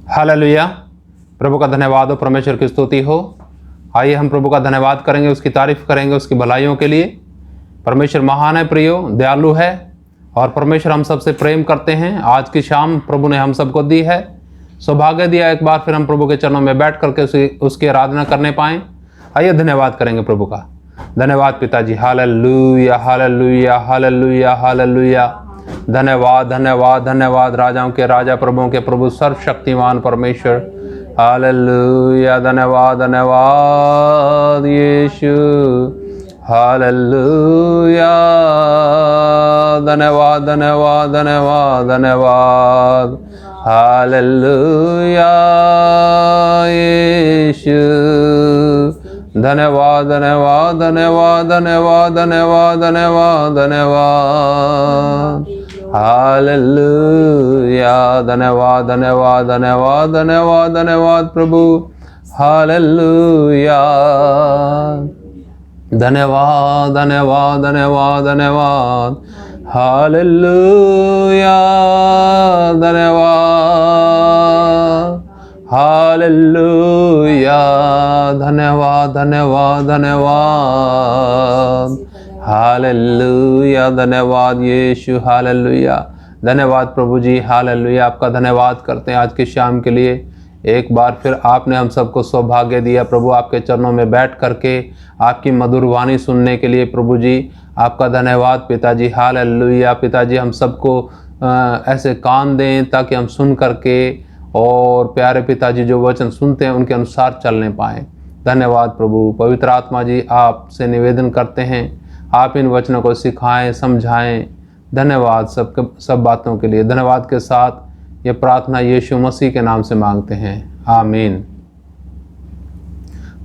Hallelujah. प्रभु का धन्यवाद हो, परमेश्वर की स्तुति हो। आइए हम प्रभु का धन्यवाद करेंगे, उसकी तारीफ करेंगे उसकी भलाइयों के लिए। परमेश्वर महान है, प्रियो दयालु है और परमेश्वर हम सबसे प्रेम करते हैं। आज की शाम प्रभु ने हम सबको दी है, सौभाग्य दिया एक बार फिर हम प्रभु के चरणों में बैठ करके उसकी आराधना करने पाएँ। आइए धन्यवाद करेंगे प्रभु का। धन्यवाद पिताजी। Hallelujah hallelujah hallelujah hallelujah. धन्यवाद धन्यवाद धन्यवाद राजाओं के राजा प्रभुओं के प्रभु सर्वशक्तिमान परमेश्वर। हालेलुया। धन्यवाद धन्यवाद यीशु। हालेलुया। धन्यवाद धन्यवाद धन्यवाद धन्यवाद। हालेलुया यीशु। धन्यवाद धन्यवाद धन्यवाद धन्यवाद धन्यवाद धन्यवाद धन्यवाद। हालेलुया। धन्यवाद धन्यवाद धन्यवाद धन्यवाद धन्यवाद प्रभु। हालेलुया। धन्यवाद धन्यवाद धन्यवाद धन्यवाद। हालेलुया। धन्यवाद। हालेलुया। धन्यवाद धन्यवाद धन्यवाद। हालेलुया। धन्यवाद यीशु। हालेलुया। धन्यवाद प्रभु जी। हालेलुया। आपका धन्यवाद करते हैं आज की शाम के लिए। एक बार फिर आपने हम सबको सौभाग्य दिया प्रभु, आपके चरणों में बैठ करके आपकी मधुर वाणी सुनने के लिए। प्रभु जी आपका धन्यवाद पिताजी। हालेलुया। पिताजी हम सबको ऐसे कान दें ताकि हम सुन करके और प्यारे पिताजी जो वचन सुनते हैं उनके अनुसार चलने पाएँ। धन्यवाद प्रभु। पवित्र आत्मा जी आपसे निवेदन करते हैं, आप इन वचनों को सिखाएं समझाएं। धन्यवाद सब बातों के लिए। धन्यवाद के साथ ये प्रार्थना यीशु मसीह के नाम से मांगते हैं, आमीन।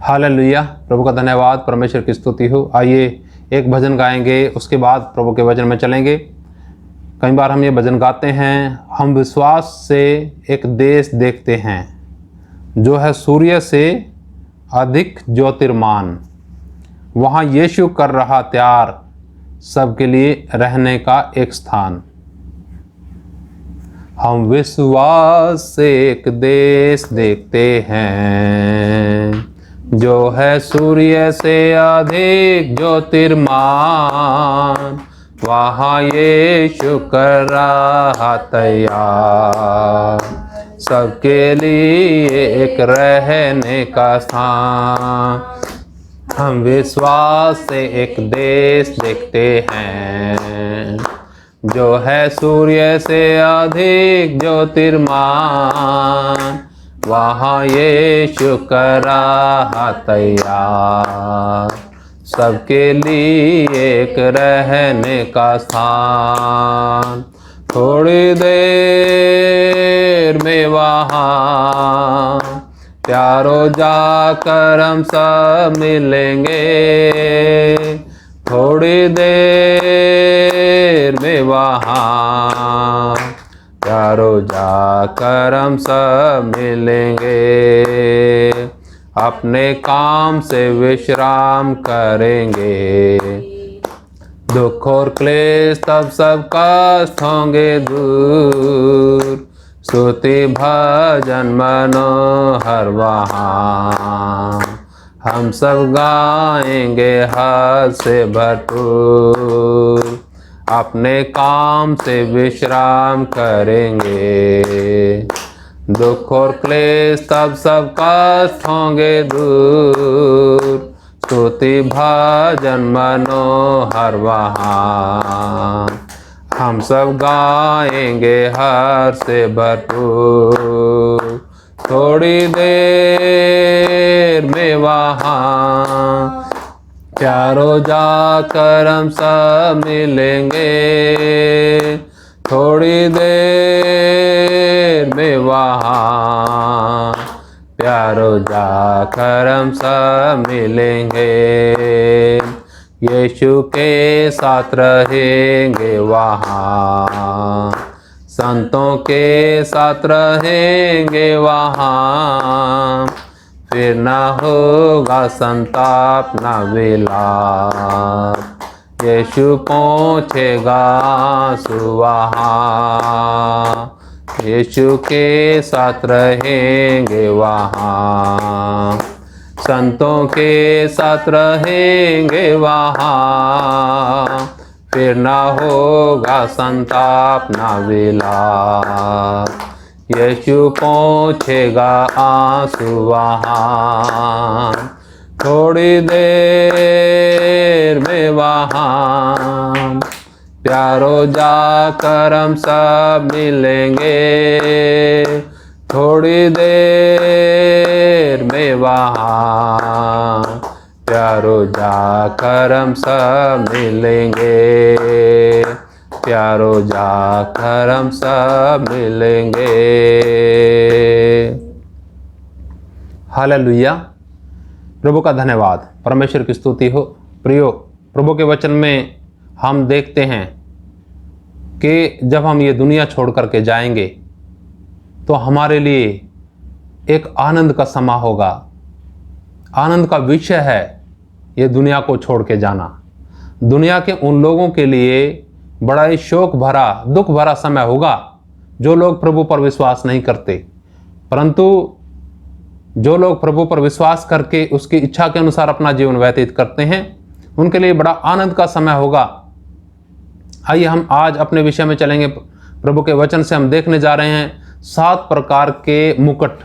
हालेलुया। प्रभु का धन्यवाद, परमेश्वर की स्तुति हो। आइए एक भजन गाएंगे, उसके बाद प्रभु के वचन में चलेंगे। कई बार हम ये भजन गाते हैं, हम विश्वास से एक देश देखते हैं जो है सूर्य से अधिक ज्योतिर्मान। वहाँ यीशु कर रहा त्यार सबके लिए रहने का एक स्थान। हम विश्वास से एक देश देखते हैं जो है सूर्य से अधिक ज्योतिर्मान। वहाँ यीशु कर रहा तैयार सबके लिए एक रहने का स्थान। हम विश्वास से एक देश देखते हैं जो है सूर्य से अधिक ज्योतिर्मान। वहाँ यीशु कर रहा तैयार सबके लिए एक रहने का स्थान। थोड़ी देर में वहाँ प्यारो जाकर हम सब मिलेंगे। थोड़ी देर में वहाँ प्यारो जाकर हम सब मिलेंगे। अपने काम से विश्राम करेंगे, दुख और क्लेश तब सब कष्ट होंगे दूर। स्तुति भजन मनोहर वहाँ हम सब गाएंगे हर से भरपूर। अपने काम से विश्राम करेंगे, दुख और क्लेश तब सब कष्ट होंगे दूर। स्तुति भजन मनोहर वहाँ हम सब गाएंगे हर से भरपूर। थोड़ी देर में वहाँ चारों जाकर हम सब मिलेंगे। थोड़ी देर में वहाँ प्यारो जाकर हम सब मिलेंगे। यीशु के साथ रहेंगे वहाँ, संतों के साथ रहेंगे वहाँ। फिर ना होगा संताप ना विलाप। यीशु पहुँचेगा आंसू वहाँ। यीशु के साथ रहेंगे वहाँ, संतों के साथ रहेंगे वहाँ, फिर ना होगा संताप ना विलाप, यीशु पहुँचेगा आंसू वहाँ, थोड़ी देर में वहाँ, प्यारो जाकर हम सब मिलेंगे, थोड़ी देर में वहाँ, प्यारो जाकर हम सब मिलेंगे, प्यारो जाकर हम सब मिलेंगे। हालेलुया। प्रभु का धन्यवाद, परमेश्वर की स्तुति हो। प्रियो, प्रभु के वचन में हम देखते हैं कि जब हम ये दुनिया छोड़ करके जाएंगे तो हमारे लिए एक आनंद का समा होगा। आनंद का विषय है ये दुनिया को छोड़ के जाना। दुनिया के उन लोगों के लिए बड़ा ही शोक भरा, दुख भरा समय होगा जो लोग प्रभु पर विश्वास नहीं करते, परंतु जो लोग प्रभु पर विश्वास करके उसकी इच्छा के अनुसार अपना जीवन व्यतीत करते हैं, उनके लिए बड़ा आनंद का समय होगा। आइए हम आज अपने विषय में चलेंगे। प्रभु के वचन से हम देखने जा रहे हैं 7 प्रकार के मुकुट।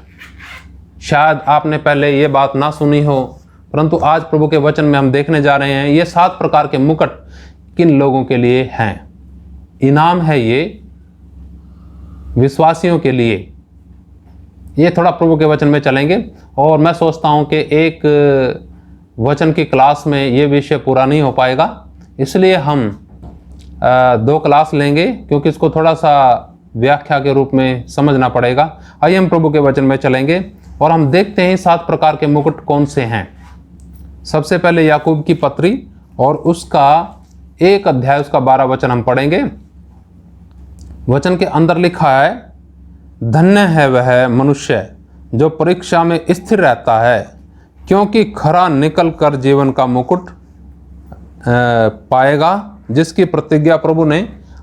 शायद आपने पहले ये बात ना सुनी हो, परंतु आज प्रभु के वचन में हम देखने जा रहे हैं ये 7 प्रकार के मुकुट किन लोगों के लिए हैं। इनाम है ये विश्वासियों के लिए। ये थोड़ा प्रभु के वचन में चलेंगे और मैं सोचता हूँ कि एक वचन की क्लास में ये विषय पूरा नहीं हो पाएगा, इसलिए हम 2 क्लास लेंगे, क्योंकि इसको थोड़ा सा व्याख्या के रूप में समझना पड़ेगा। आइए हम प्रभु के वचन में चलेंगे और हम देखते हैं 7 प्रकार के मुकुट कौन से हैं। सबसे पहले याकूब की पत्री और उसका 1 अध्याय उसका 12 वचन हम पढ़ेंगे। वचन के अंदर लिखा है, धन्य है वह मनुष्य जो परीक्षा में स्थिर रहता है, क्योंकि खरा निकल कर जीवन का मुकुट पाएगा, जिसकी प्रतिज्ञा प्रभु ने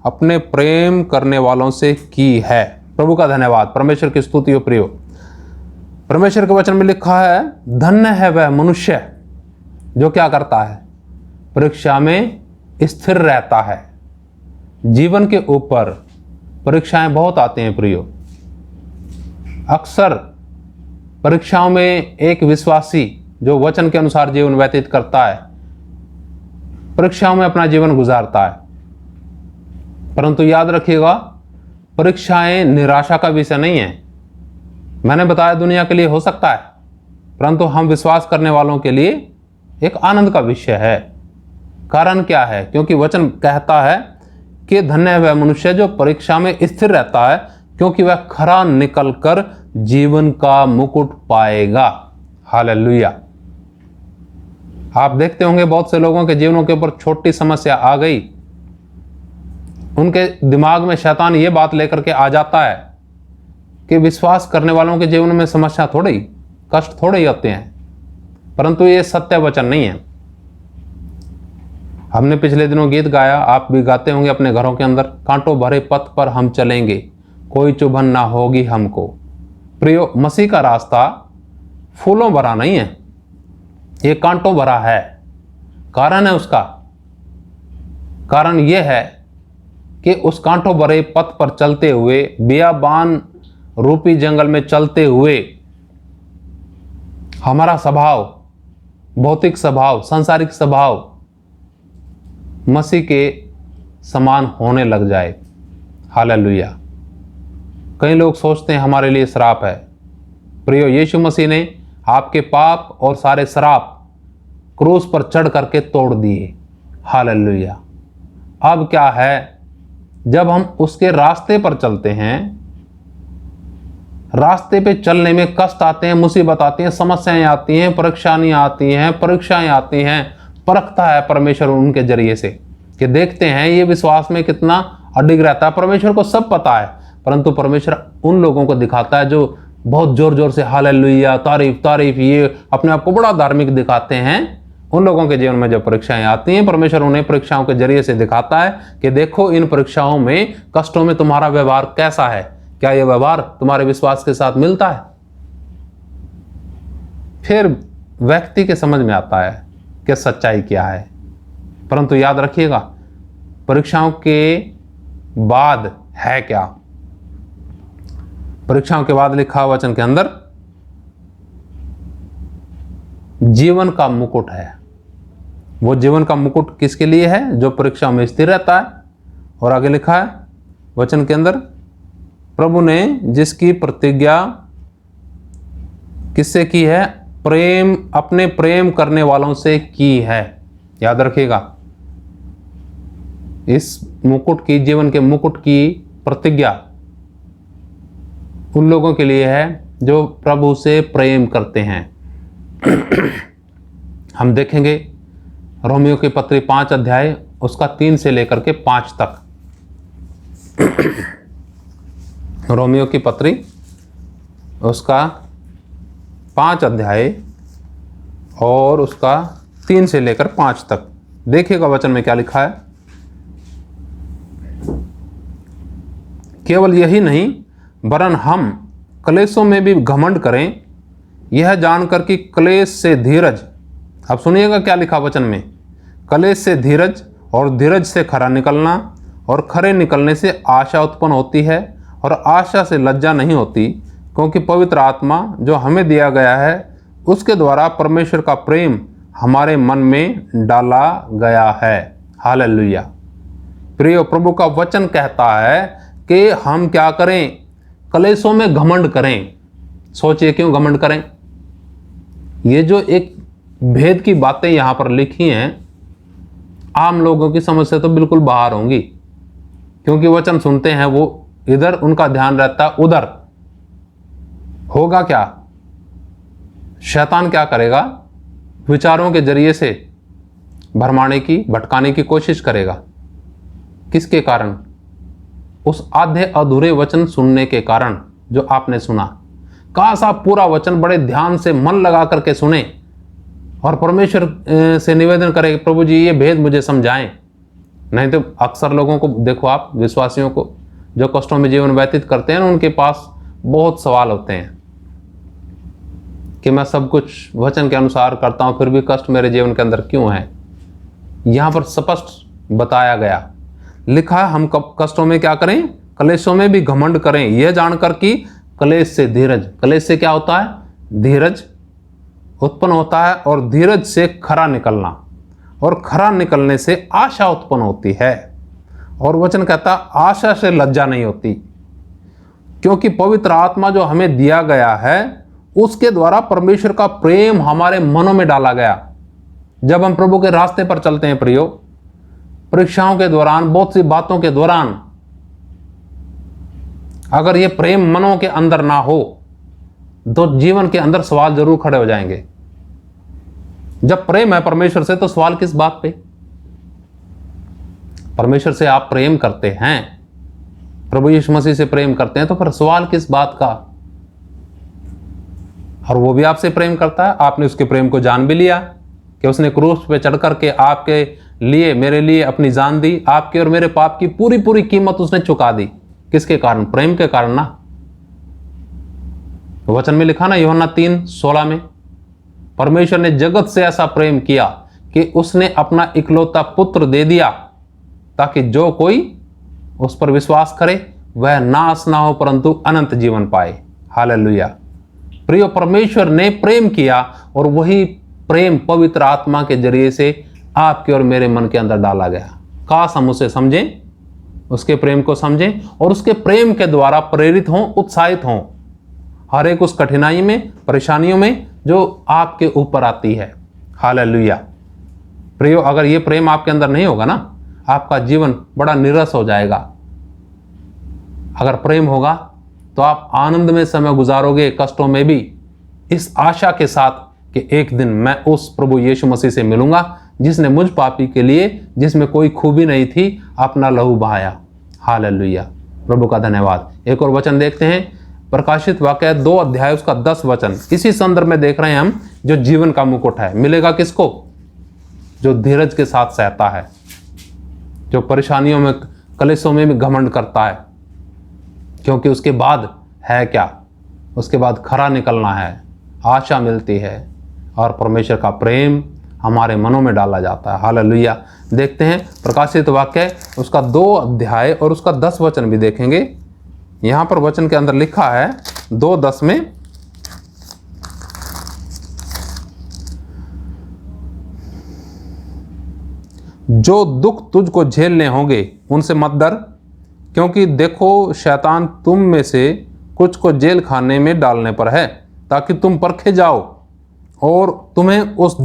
अपने प्रेम करने वालों से की है। प्रभु का धन्यवाद, परमेश्वर की स्तुति हो। प्रियो, परमेश्वर के वचन में लिखा है, धन्य है वह मनुष्य जो क्या करता है, परीक्षा में स्थिर रहता है। जीवन के ऊपर परीक्षाएं बहुत आते हैं प्रियो। अक्सर परीक्षाओं में एक विश्वासी जो वचन के अनुसार जीवन व्यतीत करता है, परीक्षाओं में अपना जीवन गुजारता है। परंतु याद रखिएगा, परीक्षाएं निराशा का विषय नहीं है। मैंने बताया दुनिया के लिए हो सकता है, परंतु हम विश्वास करने वालों के लिए एक आनंद का विषय है। कारण क्या है? क्योंकि वचन कहता है कि धन्य है वह मनुष्य जो परीक्षा में स्थिर रहता है, क्योंकि वह खरा निकलकर जीवन का मुकुट पाएगा। हालेलुया। आप देखते होंगे बहुत से लोगों के जीवनों के ऊपर छोटी समस्या आ गई, उनके दिमाग में शैतान ये बात लेकर के आ जाता है कि विश्वास करने वालों के जीवन में समस्या थोड़ी, कष्ट थोड़े ही होते हैं, परंतु ये सत्य वचन नहीं है। हमने पिछले दिनों गीत गाया, आप भी गाते होंगे अपने घरों के अंदर, कांटों भरे पथ पर हम चलेंगे, कोई चुभन ना होगी हमको। प्रियो, मसीह का रास्ता फूलों भरा नहीं है, ये कांटों भरा है। कारण है उसका, कारण यह है कि उस कांटों भरे पथ पर चलते हुए, बियाबान रूपी जंगल में चलते हुए, हमारा स्वभाव, भौतिक स्वभाव, सांसारिक स्वभाव मसीह के समान होने लग जाए। हालेलुया। कई लोग सोचते हैं हमारे लिए श्राप है। प्रियो, यीशु मसीह ने आपके पाप और सारे श्राप क्रूस पर चढ़ करके तोड़ दिए। हालेलुया। अब क्या है, जब हम उसके रास्ते पर चलते हैं, रास्ते पे चलने में कष्ट आते हैं, मुसीबत आती हैं, समस्याएं आती हैं, परीक्षाएं आती हैं, परखता है परमेश्वर उनके जरिए से कि देखते हैं ये विश्वास में कितना अडिग रहता है। परमेश्वर को सब पता है, परंतु परमेश्वर उन लोगों को दिखाता है जो बहुत जोर जोर से हालेलुया, तारीफ तारीफ, ये अपने आप को बड़ा धार्मिक दिखाते हैं। उन लोगों के जीवन में जब परीक्षाएं आती हैं, परमेश्वर उन्हें परीक्षाओं के जरिए से दिखाता है कि देखो इन परीक्षाओं में, कष्टों में तुम्हारा व्यवहार कैसा है, क्या ये व्यवहार तुम्हारे विश्वास के साथ मिलता है? फिर व्यक्ति के समझ में आता है कि सच्चाई क्या है। परंतु याद रखिएगा, परीक्षाओं के बाद है क्या? परीक्षाओं के बाद लिखा वचन के अंदर जीवन का मुकुट है। वो जीवन का मुकुट किसके लिए है? जो परीक्षा में स्थिर रहता है। और आगे लिखा है वचन के अंदर, प्रभु ने जिसकी प्रतिज्ञा किससे की है? प्रेम, अपने प्रेम करने वालों से की है। याद रखिएगा, इस मुकुट की, जीवन के मुकुट की प्रतिज्ञा उन लोगों के लिए है जो प्रभु से प्रेम करते हैं। हम देखेंगे रोमियो की पत्री 5 अध्याय उसका 3 से लेकर के 5 तक। रोमियो की पत्री उसका 5 अध्याय और उसका 3 से लेकर 5 तक देखिएगा वचन में क्या लिखा है। केवल यही नहीं, वरन हम क्लेशों में भी घमंड करें, यह जानकर कि क्लेश से धीरज, अब सुनिएगा क्या लिखा वचन में, क्लेश से धीरज और धीरज से खरा निकलना और खरे निकलने से आशा उत्पन्न होती है और आशा से लज्जा नहीं होती, क्योंकि पवित्र आत्मा जो हमें दिया गया है उसके द्वारा परमेश्वर का प्रेम हमारे मन में डाला गया है। हालेलुया। प्रिय, प्रभु का वचन कहता है कि हम क्या करें? क्लेशों में घमंड करें। सोचिए क्यों घमंड करें? ये जो एक भेद की बातें यहां पर लिखी हैं, आम लोगों की समझ से तो बिल्कुल बाहर होंगी, क्योंकि वचन सुनते हैं वो इधर, उनका ध्यान रहता है उधर। होगा क्या? शैतान क्या करेगा? विचारों के जरिए से भरमाने की, भटकाने की कोशिश करेगा। किसके कारण? उस आधे अधूरे वचन सुनने के कारण जो आपने सुना। काश आप पूरा वचन बड़े ध्यान से मन लगा करके सुने और परमेश्वर से निवेदन करें, प्रभु जी ये भेद मुझे समझाएं। नहीं तो अक्सर लोगों को देखो, आप विश्वासियों को जो कष्टों में जीवन व्यतीत करते हैं, उनके पास बहुत सवाल होते हैं कि मैं सब कुछ वचन के अनुसार करता हूं, फिर भी कष्ट मेरे जीवन के अंदर क्यों है? यहां पर स्पष्ट बताया गया, लिखा है हम कष्टों में क्या करें? क्लेशों में भी घमंड करें, यह जानकर कि क्लेश से धीरज, क्लेश से क्या होता है? धीरज उत्पन्न होता है और धीरज से खरा निकलना और खरा निकलने से आशा उत्पन्न होती है। और वचन कहता आशा से लज्जा नहीं होती, क्योंकि पवित्र आत्मा जो हमें दिया गया है उसके द्वारा परमेश्वर का प्रेम हमारे मनों में डाला गया। जब हम प्रभु के रास्ते पर चलते हैं प्रियो, परीक्षाओं के दौरान, बहुत सी बातों के दौरान, अगर ये प्रेम मनों के अंदर ना हो तो जीवन के अंदर सवाल जरूर खड़े हो जाएंगे। जब प्रेम है परमेश्वर से तो सवाल किस बात पे? परमेश्वर से आप प्रेम करते हैं, प्रभु यीशु मसीह से प्रेम करते हैं, तो फिर सवाल किस बात का? और वो भी आपसे प्रेम करता है। आपने उसके प्रेम को जान भी लिया कि उसने क्रूस पे चढ़ करके आपके लिए, मेरे लिए अपनी जान दी। आपके और मेरे पाप की पूरी पूरी कीमत उसने चुका दी। किसके कारण? प्रेम के कारण ना। वचन में लिखा ना यूहन्ना 3:16 में, परमेश्वर ने जगत से ऐसा प्रेम किया कि उसने अपना इकलौता पुत्र दे दिया, ताकि जो कोई उस पर विश्वास करे वह नाश ना हो परंतु अनंत जीवन पाए। हालेलुया। प्रिय, परमेश्वर ने प्रेम किया और वही प्रेम पवित्र आत्मा के जरिए से आपके और मेरे मन के अंदर डाला गया। काश हम उसे समझें, उसके प्रेम को समझें और उसके प्रेम के द्वारा प्रेरित हों, उत्साहित हों हर एक उस कठिनाई में, परेशानियों में जो आपके ऊपर आती है। हालेलुया। प्रियो, अगर ये प्रेम आपके अंदर नहीं होगा ना, आपका जीवन बड़ा निरस हो जाएगा। अगर प्रेम होगा तो आप आनंद में समय गुजारोगे, कष्टों में भी, इस आशा के साथ कि एक दिन मैं उस प्रभु यीशु मसीह से मिलूंगा जिसने मुझ पापी के लिए, जिसमें कोई खूबी नहीं थी, अपना लहू बहाया। हालेलुया। प्रभु का धन्यवाद। एक और वचन देखते हैं, प्रकाशित वाक्य 2 अध्याय उसका 10 वचन। इसी संदर्भ में देख रहे हैं हम, जो जीवन का मुकुट है मिलेगा किसको? जो धीरज के साथ सहता है, जो परेशानियों में, कलेशों में भी घमंड करता है। क्योंकि उसके बाद है क्या, उसके बाद खरा निकलना है, आशा मिलती है और परमेश्वर का प्रेम हमारे मनों में डाला जाता है। हालेलुया। देखते हैं प्रकाशित वाक्य उसका 2 अध्याय और उसका 10 वचन भी देखेंगे। यहाँ पर वचन के अंदर लिखा है 2:10 में, जो दुख तुझको झेलने होंगे उनसे मत डर, क्योंकि देखो शैतान तुम में से कुछ को जेल खाने में डालने पर है, ताकि तुम परखे जाओ और तुम्हें उस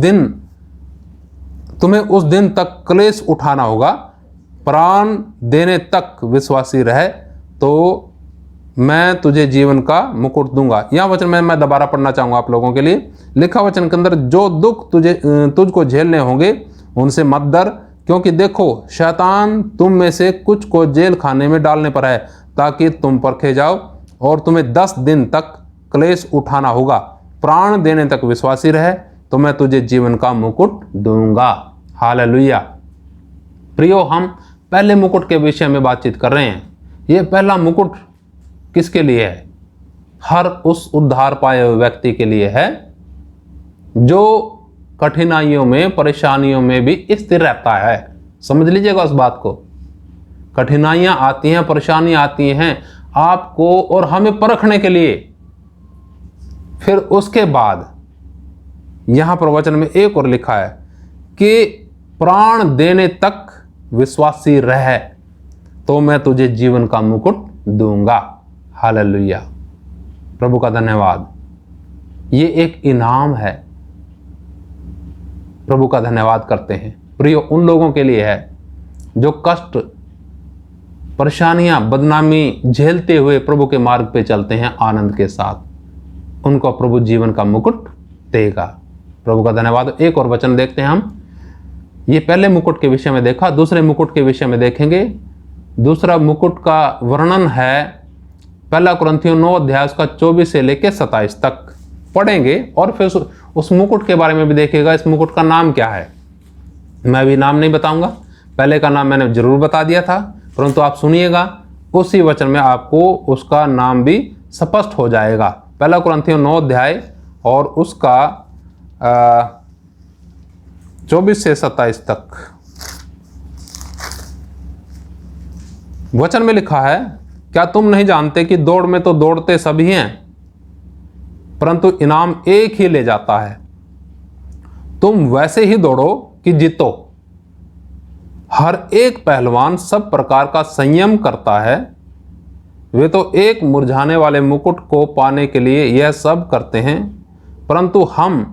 दिन तक क्लेश उठाना होगा। प्राण देने तक विश्वासी रहे तो मैं तुझे जीवन का मुकुट दूंगा। यह वचन मैं दोबारा पढ़ना चाहूंगा आप लोगों के लिए। लिखा वचन के अंदर, जो दुख तुझको झेलने होंगे उनसे मत डर, क्योंकि देखो शैतान तुम में से कुछ को जेल खाने में डालने पर है, ताकि तुम परखे जाओ और तुम्हें 10 दिन तक क्लेश उठाना होगा। प्राण देने तक विश्वासी रहे तो मैं तुझे जीवन का मुकुट दूंगा। हालेलुया। प्रियो, हम पहले मुकुट के विषय में बातचीत कर रहे हैं। ये पहला मुकुट किसके लिए है? हर उस उद्धार पाए हुए व्यक्ति के लिए है जो कठिनाइयों में, परेशानियों में भी स्थिर रहता है। समझ लीजिएगा उस बात को। कठिनाइयां आती हैं, परेशानियां आती हैं आपको और हमें परखने के लिए। फिर उसके बाद यहां पर वचन में एक और लिखा है कि प्राण देने तक विश्वासी रहे तो मैं तुझे जीवन का मुकुट दूंगा। हालेलुया। प्रभु का धन्यवाद। ये एक इनाम है। प्रभु का धन्यवाद करते हैं। प्रियो, उन लोगों के लिए है जो कष्ट, परेशानियां, बदनामी झेलते हुए प्रभु के मार्ग पे चलते हैं आनंद के साथ। उनको प्रभु जीवन का मुकुट देगा। प्रभु का धन्यवाद। एक और वचन देखते हैं हम। ये पहले मुकुट के विषय में देखा, दूसरे मुकुट के विषय में देखेंगे। दूसरा मुकुट का वर्णन है 1 कुरिन्थियों 9 अध्याय उसका 24 से लेकर 27 तक पढ़ेंगे और फिर उस मुकुट के बारे में भी देखेगा। इस मुकुट का नाम क्या है? मैं भी नाम नहीं बताऊंगा, पहले का नाम मैंने जरूर बता दिया था, परंतु आप सुनिएगा, उसी वचन में आपको उसका नाम भी स्पष्ट हो जाएगा। 1 कुरिन्थियों 9 अध्याय और उसका 24 से 27 तक वचन में लिखा है, क्या तुम नहीं जानते कि दौड़ में तो दौड़ते सभी हैं, परंतु इनाम एक ही ले जाता है। तुम वैसे ही दौड़ो कि जीतो। हर एक पहलवान सब प्रकार का संयम करता है। वे तो एक मुरझाने वाले मुकुट को पाने के लिए यह सब करते हैं, परंतु हम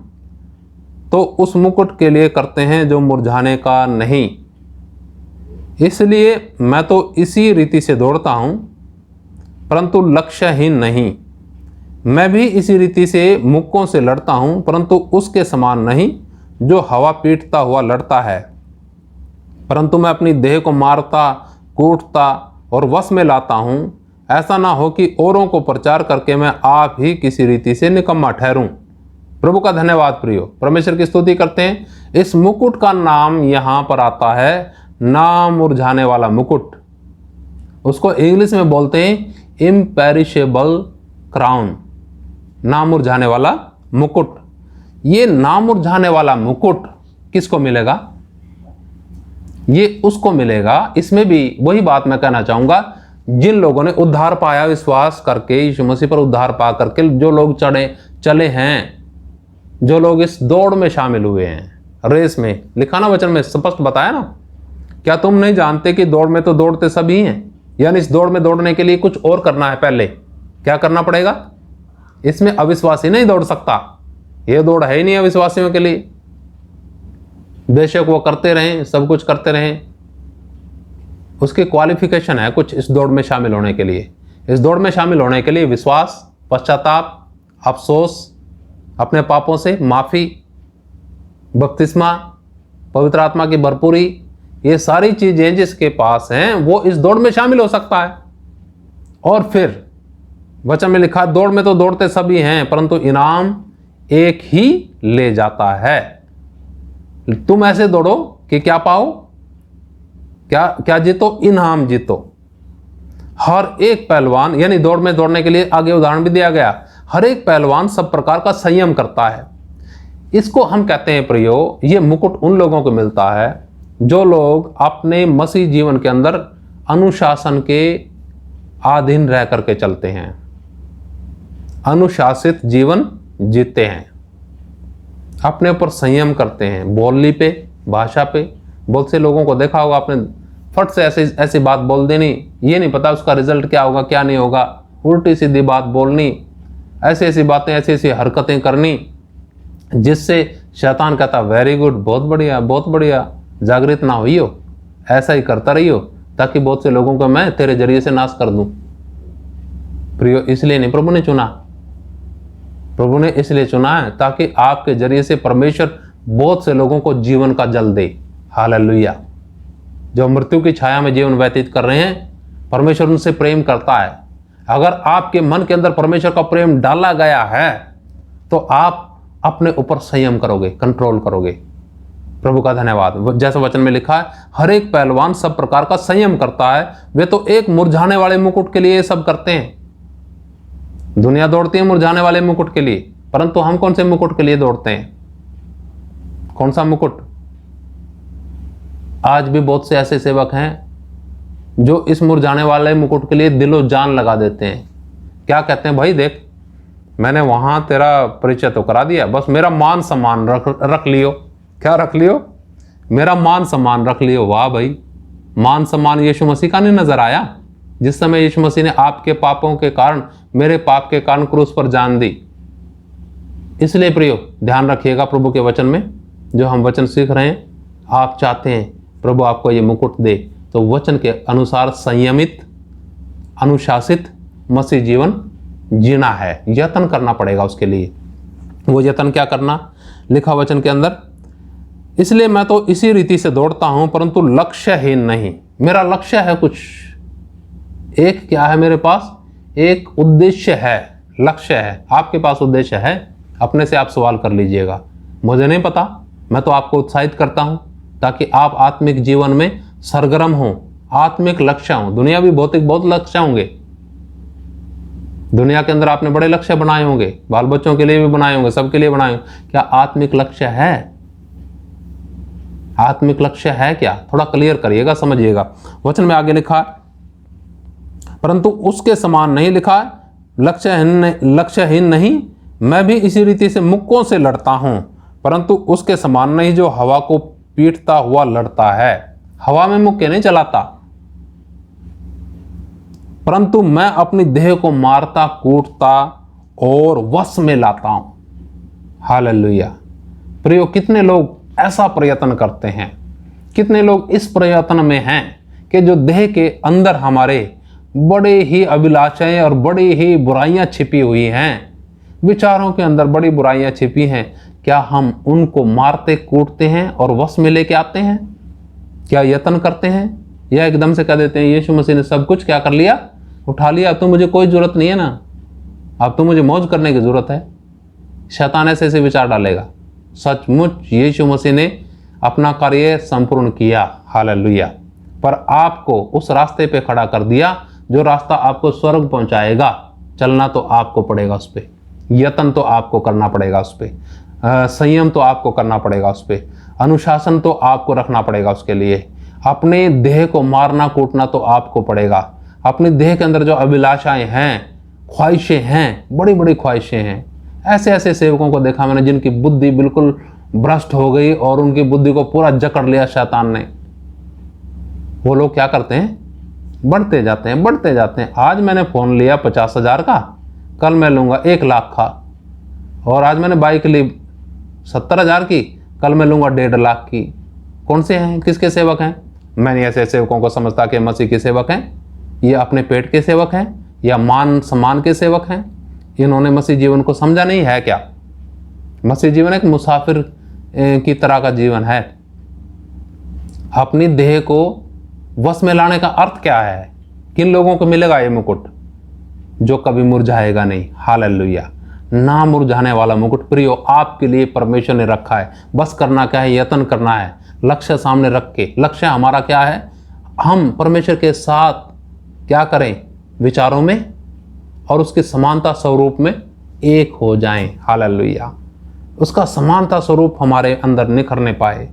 तो उस मुकुट के लिए करते हैं जो मुरझाने का नहीं। इसलिए मैं तो इसी रीति से दौड़ता हूं, परंतु लक्ष्यहीन नहीं। मैं भी इसी रीति से मुक्कों से लड़ता हूं, परंतु उसके समान नहीं जो हवा पीटता हुआ लड़ता है। परंतु मैं अपनी देह को मारता, कूटता और वश में लाता हूं, ऐसा ना हो कि औरों को प्रचार करके मैं आप ही किसी रीति से निकम्मा ठहरूं। प्रभु का धन्यवाद। प्रियो, परमेश्वर की स्तुति करते हैं। इस मुकुट का नाम यहां पर आता है ना मुरझाने वाला मुकुट। उसको इंग्लिश में बोलते हैं इम्पेरिशेबल क्राउन, ना मुरझाने वाला मुकुट। ये ना मुरझाने वाला मुकुट किसको मिलेगा? ये उसको मिलेगा। इसमें भी वही बात मैं कहना चाहूंगा, जिन लोगों ने उद्धार पाया, विश्वास करके यीशु मसीह पर उद्धार पा करके जो लोग चले हैं, जो लोग इस दौड़ में शामिल हुए हैं, रेस में। लिखा ना वचन में स्पष्ट बताया ना, क्या तुम नहीं जानते कि दौड़ में तो दौड़ते सभी हैं। यानी इस दौड़ में दौड़ने के लिए कुछ और करना है। पहले क्या करना पड़ेगा? इसमें अविश्वासी नहीं दौड़ सकता। यह दौड़ है ही नहीं अविश्वासियों के लिए। बेशक वो करते रहें, सब कुछ करते रहें, उसकी क्वालिफिकेशन है कुछ इस दौड़ में शामिल होने के लिए। इस दौड़ में शामिल होने के लिए विश्वास, पश्चाताप, अफसोस, अपने पापों से माफी, बपतिस्मा, पवित्र आत्मा की भरपूरी, ये सारी चीजें जिसके पास हैं वो इस दौड़ में शामिल हो सकता है। और फिर वचन में लिखा, दौड़ में तो दौड़ते सभी हैं, परंतु इनाम एक ही ले जाता है। तुम ऐसे दौड़ो कि क्या पाओ? क्या जीतो? इनाम जीतो। हर एक पहलवान, यानी दौड़ में दौड़ने के लिए आगे उदाहरण भी दिया गया, हर एक पहलवान सब प्रकार का संयम करता है। इसको हम कहते हैं प्रियो, ये मुकुट उन लोगों को मिलता है जो लोग अपने मसीह जीवन के अंदर अनुशासन के अधीन रह करके चलते हैं, अनुशासित जीवन जीते हैं, अपने ऊपर संयम करते हैं, बोलने पे, भाषा पे। बहुत से लोगों को देखा होगा आपने, फट से ऐसी बात बोल देनी, ये नहीं पता उसका रिजल्ट क्या होगा क्या नहीं होगा, उल्टी सीधी बात बोलनी, ऐसी बातें, ऐसी हरकतें करनी, जिससे शैतान कहता वेरी गुड, बहुत बढ़िया बहुत बढ़िया, जागृत ना हुई हो, ऐसा ही करता रही हो ताकि बहुत से लोगों को मैं तेरे जरिए से नाश कर दूं। प्रियो, इसलिए नहीं प्रभु ने चुना, प्रभु ने इसलिए चुना है ताकि आपके जरिए से परमेश्वर बहुत से लोगों को जीवन का जल दे। हालेलुया। जो मृत्यु की छाया में जीवन व्यतीत कर रहे हैं, परमेश्वर उनसे प्रेम करता है। अगर आपके मन के अंदर परमेश्वर का प्रेम डाला गया है तो आप अपने ऊपर संयम करोगे, कंट्रोल करोगे। प्रभु का धन्यवाद। जैसा वचन में लिखा है, हर एक पहलवान सब प्रकार का संयम करता है। वे तो एक मुरझाने वाले मुकुट के लिए ये सब करते हैं। दुनिया दौड़ती है मुरझाने वाले मुकुट के लिए, परंतु हम कौन से मुकुट के लिए दौड़ते हैं? कौन सा मुकुट? आज भी बहुत से ऐसे सेवक हैं जो इस मुरझाने वाले मुकुट के लिए दिलो जान लगा देते हैं। क्या कहते हैं? भाई देख, मैंने वहां तेरा परिचय तो करा दिया, बस मेरा मान सम्मान रख लियो। क्या रख लियो? मेरा मान सम्मान रख लियो। वाह भाई, मान सम्मान यीशु मसीह का नहीं नजर आया? जिस समय यीशु मसीह ने आपके पापों के कारण, मेरे पाप के कारण क्रूस पर जान दी। इसलिए प्रियो, ध्यान रखिएगा प्रभु के वचन में, जो हम वचन सीख रहे हैं। आप चाहते हैं प्रभु आपको ये मुकुट दे, तो वचन के अनुसार संयमित, अनुशासित मसीह जीवन जीना है, यत्न करना पड़ेगा उसके लिए। वो यत्न क्या करना? लिखा वचन के अंदर, इसलिए मैं तो इसी रीति से दौड़ता हूं, परंतु लक्ष्यहीन नहीं। मेरा लक्ष्य है कुछ, एक क्या है मेरे पास? एक उद्देश्य है, लक्ष्य है। आपके पास उद्देश्य है? अपने से आप सवाल कर लीजिएगा। मुझे नहीं पता, मैं तो आपको उत्साहित करता हूं ताकि आप आत्मिक जीवन में सरगर्म हों, आत्मिक लक्ष्य हों। दुनियावी भौतिक बहुत लक्ष्य होंगे, दुनिया के अंदर आपने बड़े लक्ष्य बनाए होंगे, बाल बच्चों के लिए भी बनाए होंगे, सबके लिए बनाए होंगे। क्या आत्मिक लक्ष्य है? आत्मिक लक्ष्य है क्या? थोड़ा क्लियर करिएगा, समझिएगा। वचन में आगे लिखा, परंतु उसके समान नहीं लिखा, लक्ष्यहीन नहीं, मैं भी इसी रीति से मुक्कों से लड़ता हूं, परंतु उसके समान नहीं जो हवा को पीटता हुआ लड़ता है। हवा में मुक्के नहीं चलाता, परंतु मैं अपनी देह को मारता, कूटता और वश में लाता हूं। हालेलुया। प्रियो, कितने लोग ऐसा प्रयत्न करते हैं, कितने लोग इस प्रयत्न में हैं कि जो देह के अंदर हमारे बड़े ही अभिलाषाएं और बड़ी ही बुराइयां छिपी हुई हैं, विचारों के अंदर बड़ी बुराइयां छिपी हैं, क्या हम उनको मारते, कूटते हैं और वश में लेके आते हैं? क्या यत्न करते हैं? या एकदम से कह देते हैं यीशु मसीह ने सब कुछ क्या कर लिया? उठा लिया, अब तो मुझे कोई जरूरत नहीं है ना, अब तो मुझे मौज करने की जरूरत है। शैतान ऐसे विचार डालेगा। सचमुच यीशु मसीह ने अपना कार्य संपूर्ण किया, हालेलुया, पर आपको उस रास्ते पे खड़ा कर दिया जो रास्ता आपको स्वर्ग पहुंचाएगा। चलना तो आपको पड़ेगा उस पर, यत्न तो आपको करना पड़ेगा उस पर, संयम तो आपको करना पड़ेगा उस पर, अनुशासन तो आपको रखना पड़ेगा उसके लिए। अपने देह को मारना, कूटना तो आपको पड़ेगा। अपनी देह के अंदर जो अभिलाषाएं हैं, ख्वाहिशें हैं, बड़ी बड़ी ख्वाहिशें हैं। ऐसे ऐसे सेवकों को देखा मैंने जिनकी बुद्धि बिल्कुल भ्रष्ट हो गई और उनकी बुद्धि को पूरा जकड़ लिया शैतान ने। वो लोग क्या करते हैं? बढ़ते जाते हैं, बढ़ते जाते हैं। आज मैंने फ़ोन लिया 50,000 का, कल मैं लूँगा 1 लाख का, और आज मैंने बाइक ली 70,000 की, कल मैं लूँगा 1.5 लाख की। कौन से हैं? किसके सेवक हैं? मैं नहीं ऐसे सेवकों को समझता कि मसीह के सेवक हैं। ये अपने पेट के सेवक हैं या मान सम्मान के सेवक हैं। इन्होंने मसीह जीवन को समझा नहीं है क्या? मसीह जीवन एक मुसाफिर की तरह का जीवन है। अपनी देह को वश में लाने का अर्थ क्या है? किन लोगों को मिलेगा ये मुकुट? जो कभी मुरझाएगा नहीं। हालेलुया। ना मुरझाने वाला मुकुट प्रियो आपके लिए परमेश्वर ने रखा है। बस करना क्या है? यत्न करना है, लक्ष्य सामने रख के। लक्ष्य हमारा क्या है? हम परमेश्वर के साथ क्या करें? विचारों में और उसकी समानता स्वरूप में एक हो जाएं। हालेलुया। उसका समानता स्वरूप हमारे अंदर निखरने पाए,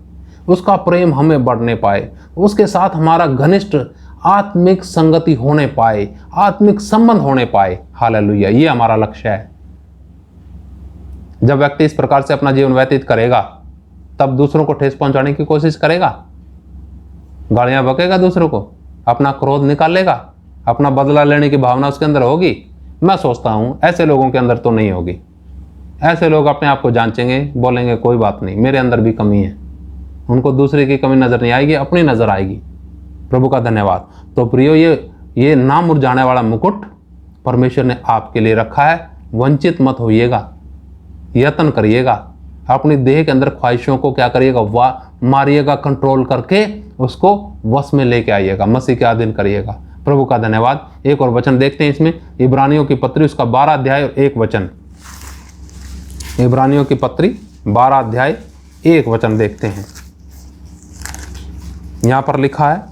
उसका प्रेम हमें बढ़ने पाए, उसके साथ हमारा घनिष्ठ आत्मिक संगति होने पाए, आत्मिक संबंध होने पाए। हालेलुया। ये हमारा लक्ष्य है। जब व्यक्ति इस प्रकार से अपना जीवन व्यतीत करेगा तब दूसरों को ठेस पहुंचाने की कोशिश करेगा, गालियां बकेगा दूसरों को, अपना क्रोध निकालेगा, अपना बदला लेने की भावना उसके अंदर होगी। मैं सोचता हूं ऐसे लोगों के अंदर तो नहीं होगी। ऐसे लोग अपने आप को जांचेंगे, बोलेंगे कोई बात नहीं, मेरे अंदर भी कमी है। उनको दूसरे की कमी नजर नहीं आएगी, अपनी नजर आएगी। प्रभु का धन्यवाद। तो प्रियो, ये ना मुरझाने वाला मुकुट परमेश्वर ने आपके लिए रखा है। वंचित मत होइएगा, यत्न करिएगा, अपनी देह के अंदर ख्वाहिशों को क्या करिएगा, मारिएगा, कंट्रोल करके उसको वश में लेके आइएगा, मसीह के अधीन करिएगा। प्रभु का धन्यवाद। एक और वचन देखते हैं इसमें, इब्रानियों की पत्री उसका 12 अध्याय और 1 वचन। इब्रानियों की पत्री 12 अध्याय 1 वचन देखते हैं। यहां पर लिखा है,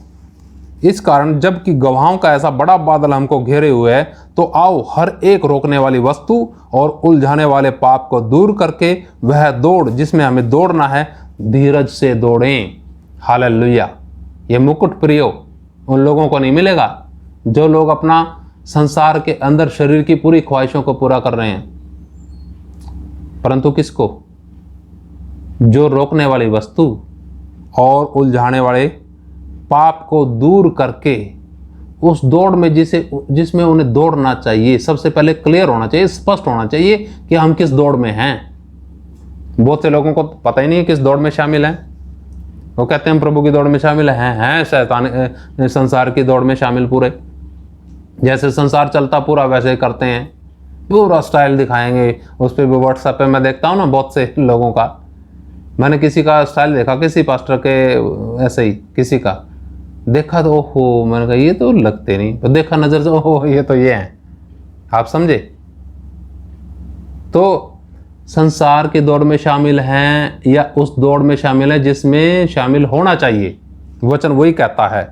इस कारण जबकि गवाहों का ऐसा बड़ा बादल हमको घेरे हुए है, तो आओ हर एक रोकने वाली वस्तु और उलझाने वाले पाप को दूर करके वह दौड़ जिसमें हमें दौड़ना है, धीरज से दौड़ें। हालेलुया। ये मुकुट प्रियो उन लोगों को नहीं मिलेगा जो लोग अपना संसार के अंदर शरीर की पूरी ख्वाहिशों को पूरा कर रहे हैं, परंतु किसको? जो रोकने वाली वस्तु और उलझाने वाले पाप को दूर करके उस दौड़ में जिसमें उन्हें दौड़ना चाहिए, सबसे पहले क्लियर होना चाहिए, स्पष्ट होना चाहिए कि हम किस दौड़ में हैं। बहुत से लोगों को पता ही नहीं है किस दौड़ में शामिल हैं। वो कहते हैं हम प्रभु की दौड़ में शामिल हैं शैतान संसार की दौड़ में शामिल पूरे। जैसे संसार चलता पूरा वैसे ही करते हैं, पूरा स्टाइल दिखाएंगे। उस पर भी व्हाट्सएप पे मैं देखता हूँ ना बहुत से लोगों का, मैंने किसी का स्टाइल देखा, किसी पास्टर के ऐसे ही किसी का देखा तो ओहो, मैंने कहा ये तो लगते नहीं, तो देखा नजर से ओहो ये तो ये हैं। आप समझे? तो संसार की दौड़ में शामिल हैं या उस दौड़ में शामिल है जिसमें शामिल होना चाहिए। वचन वही कहता है,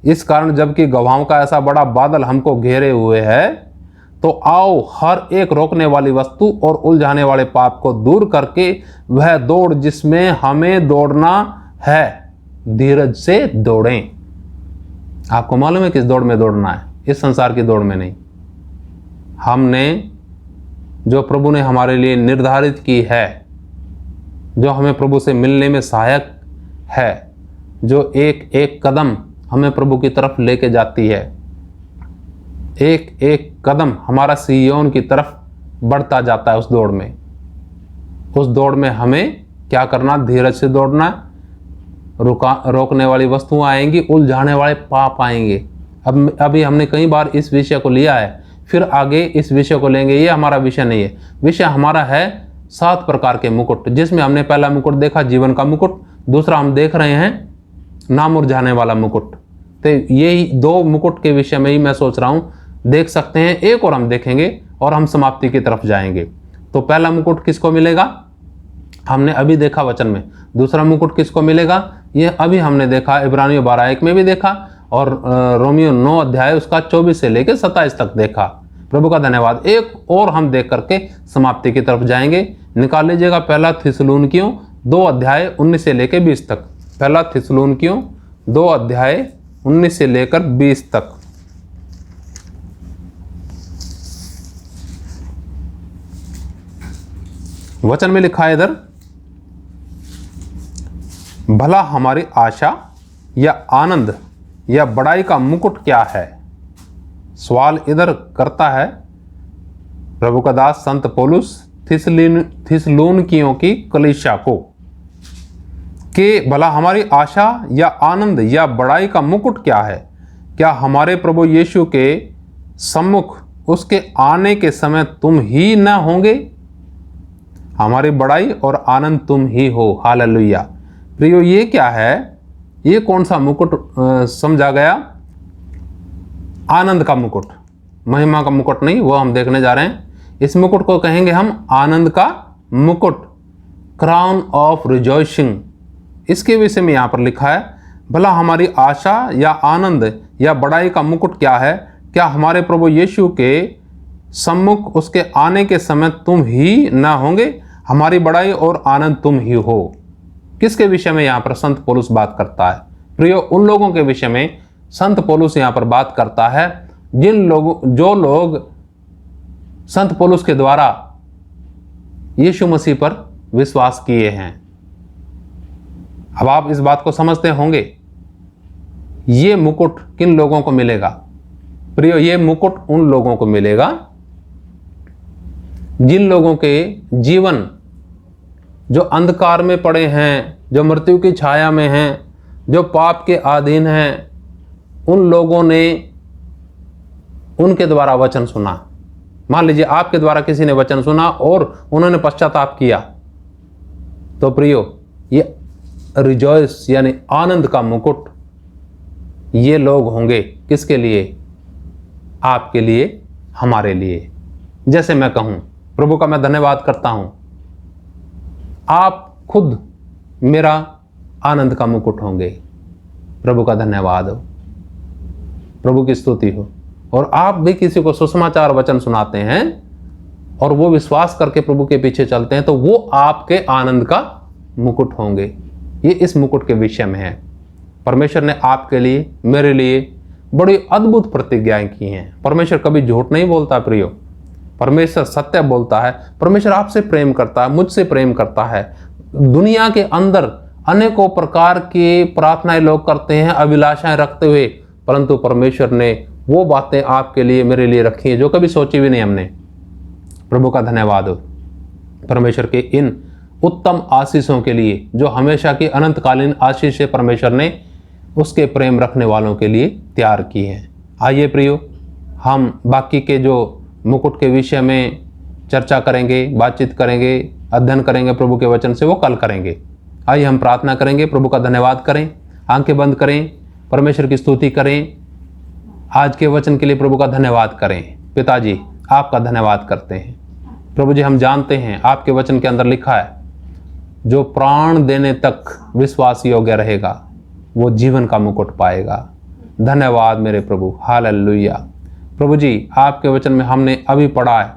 इस कारण जबकि गवाहों का ऐसा बड़ा बादल हमको घेरे हुए है, तो आओ हर एक रोकने वाली वस्तु और उलझाने वाले पाप को दूर करके वह दौड़ जिसमें हमें दौड़ना है, धीरज से दौड़ें। आपको मालूम है किस दौड़ में दौड़ना है? इस संसार की दौड़ में नहीं। हमने जो प्रभु ने हमारे लिए निर्धारित की है, जो हमें प्रभु से मिलने में सहायक है, जो एक एक कदम हमें प्रभु की तरफ लेके जाती है, एक एक कदम हमारा सिय्योन की तरफ बढ़ता जाता है। उस दौड़ में हमें क्या करना? धीरज से दौड़ना। रोकने वाली वस्तुएं आएंगी, उलझाने वाले पाप आएंगे। अभी हमने कई बार इस विषय को लिया है, फिर आगे इस विषय को लेंगे। ये हमारा विषय नहीं है। विषय हमारा है 7 प्रकार के मुकुट, जिसमें हमने पहला मुकुट देखा जीवन का मुकुट, दूसरा हम देख रहे हैं ना मुरझाने वाला मुकुट। तो यही 2 मुकुट के विषय में ही मैं सोच रहा हूं देख सकते हैं। एक और हम देखेंगे और हम समाप्ति की तरफ जाएंगे। तो पहला मुकुट किसको मिलेगा? हमने अभी देखा वचन में। दूसरा मुकुट किसको मिलेगा? ये अभी हमने देखा, इब्रानियों 12:1 में भी देखा और रोमियो 9 अध्याय उसका 24 से लेकर 27 तक देखा। प्रभु का धन्यवाद। एक और हम देख करके समाप्ति की तरफ जाएंगे। निकाल लीजिएगा पहला थिस्सलुनीकियों 2 अध्याय 19 से लेकर 20 तक। पहला थिस्सलुनीकियों 2 अध्याय 19 से लेकर 20 तक। वचन में लिखा है इधर, भला हमारी आशा या आनंद या बड़ाई का मुकुट क्या है? सवाल इधर करता है प्रभु का दास संत पौलुस थिस्सलुनीकियों की कलीसिया को, कि भला हमारी आशा या आनंद या बड़ाई का मुकुट क्या है? क्या हमारे प्रभु यीशु के सम्मुख उसके आने के समय तुम ही न होंगे? हमारी बड़ाई और आनंद तुम ही हो। हालेलुया। प्रियो, ये क्या है? ये कौन सा मुकुट समझा गया? आनंद का मुकुट, महिमा का मुकुट नहीं, वो हम देखने जा रहे हैं। इस मुकुट को कहेंगे हम आनंद का मुकुट, क्राउन ऑफ रिजॉइसिंग। इसके विषय में यहां पर लिखा है, भला हमारी आशा या आनंद या बड़ाई का मुकुट क्या है? क्या हमारे प्रभु यीशु के सम्मुख उसके आने के समय तुम ही न होंगे? हमारी बड़ाई और आनंद तुम ही हो। किसके विषय में यहाँ पर संत पौलुस बात करता है? प्रियो, उन लोगों के विषय में संत पौलुस यहाँ पर बात करता है जो लोग संत पौलुस के द्वारा यीशु मसीह पर विश्वास किए हैं। अब आप इस बात को समझते होंगे, ये मुकुट किन लोगों को मिलेगा? प्रियो, ये मुकुट उन लोगों को मिलेगा जिन लोगों के जीवन जो अंधकार में पड़े हैं, जो मृत्यु की छाया में हैं, जो पाप के अधीन हैं, उन लोगों ने उनके द्वारा वचन सुना। मान लीजिए आपके द्वारा किसी ने वचन सुना और उन्होंने पश्चाताप किया, तो प्रियो, ये रिजॉइस यानी आनंद का मुकुट ये लोग होंगे। किसके लिए? आपके लिए, हमारे लिए। जैसे मैं कहूं, प्रभु का मैं धन्यवाद करता हूं, आप खुद मेरा आनंद का मुकुट होंगे। प्रभु का धन्यवाद हो, प्रभु की स्तुति हो। और आप भी किसी को सुसमाचार वचन सुनाते हैं और वो विश्वास करके प्रभु के पीछे चलते हैं, तो वो आपके आनंद का मुकुट होंगे। ये इस मुकुट के विषय में है। परमेश्वर ने आपके लिए, मेरे लिए बड़ी अद्भुत प्रतिज्ञाएं की हैं। परमेश्वर कभी झूठ नहीं बोलता प्रियो, परमेश्वर सत्य बोलता है। परमेश्वर आपसे प्रेम करता है, मुझसे प्रेम करता है। दुनिया के अंदर अनेकों प्रकार की प्रार्थनाएं लोग करते हैं अभिलाषाएं रखते हुए, परंतु परमेश्वर ने वो बातें आपके लिए, मेरे लिए रखी हैं जो कभी सोची भी नहीं हमने। प्रभु का धन्यवाद हो परमेश्वर के इन उत्तम आशीषों के लिए, जो हमेशा की अनंतकालीन आशीष से परमेश्वर ने उसके प्रेम रखने वालों के लिए तैयार की है। आइए प्रियो, हम बाकी के जो मुकुट के विषय में चर्चा करेंगे, बातचीत करेंगे, अध्ययन करेंगे प्रभु के वचन से, वो कल करेंगे। आइए हम प्रार्थना करेंगे, प्रभु का धन्यवाद करें, आंखें बंद करें, परमेश्वर की स्तुति करें। आज के वचन के लिए प्रभु का धन्यवाद करें। पिताजी, आपका धन्यवाद करते हैं। प्रभु जी, हम जानते हैं आपके वचन के अंदर लिखा है, जो प्राण देने तक विश्वास योग्य रहेगा वो जीवन का मुकुट पाएगा। धन्यवाद मेरे प्रभु, हालेलुया। प्रभु जी, आपके वचन में हमने अभी पढ़ा है,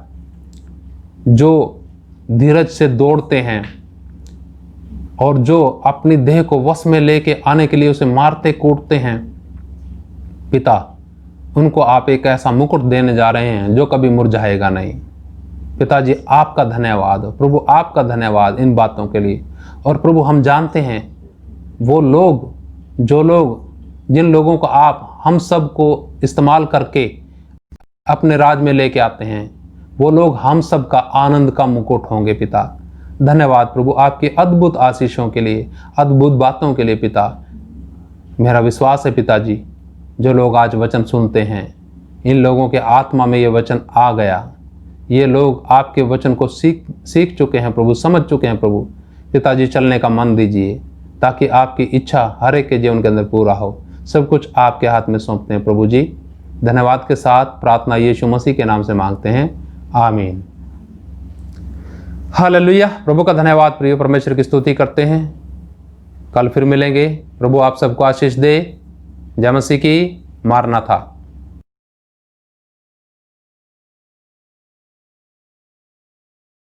जो धीरज से दौड़ते हैं और जो अपनी देह को वश में लेके आने के लिए उसे मारते कूटते हैं, पिता, उनको आप एक ऐसा मुकुट देने जा रहे हैं जो कभी मुरझाएगा नहीं। पिताजी, आपका धन्यवाद हो प्रभु, आपका धन्यवाद इन बातों के लिए। और प्रभु, हम जानते हैं वो लोग, जिन लोगों को आप हम सब को इस्तेमाल करके अपने राज में लेके आते हैं, वो लोग हम सब का आनंद का मुकुट होंगे। पिता, धन्यवाद प्रभु आपकी अद्भुत आशीषों के लिए, अद्भुत बातों के लिए। पिता, मेरा विश्वास है पिताजी, जो लोग आज वचन सुनते हैं, इन लोगों के आत्मा में ये वचन आ गया। ये लोग आपके वचन को सीख चुके हैं प्रभु, समझ चुके हैं प्रभु। पिताजी, चलने का मन दीजिए ताकि आपकी इच्छा हर एक के जीवन के अंदर पूरा हो। सब कुछ आपके हाथ में सौंपते हैं प्रभु जी। धन्यवाद के साथ प्रार्थना यीशु मसीह के नाम से मांगते हैं, आमीन। हालेलुया। प्रभु का धन्यवाद प्रिय, परमेश्वर की स्तुति करते हैं। कल फिर मिलेंगे। प्रभु आप सबको आशीष दे। जय मसीह की। मारना था।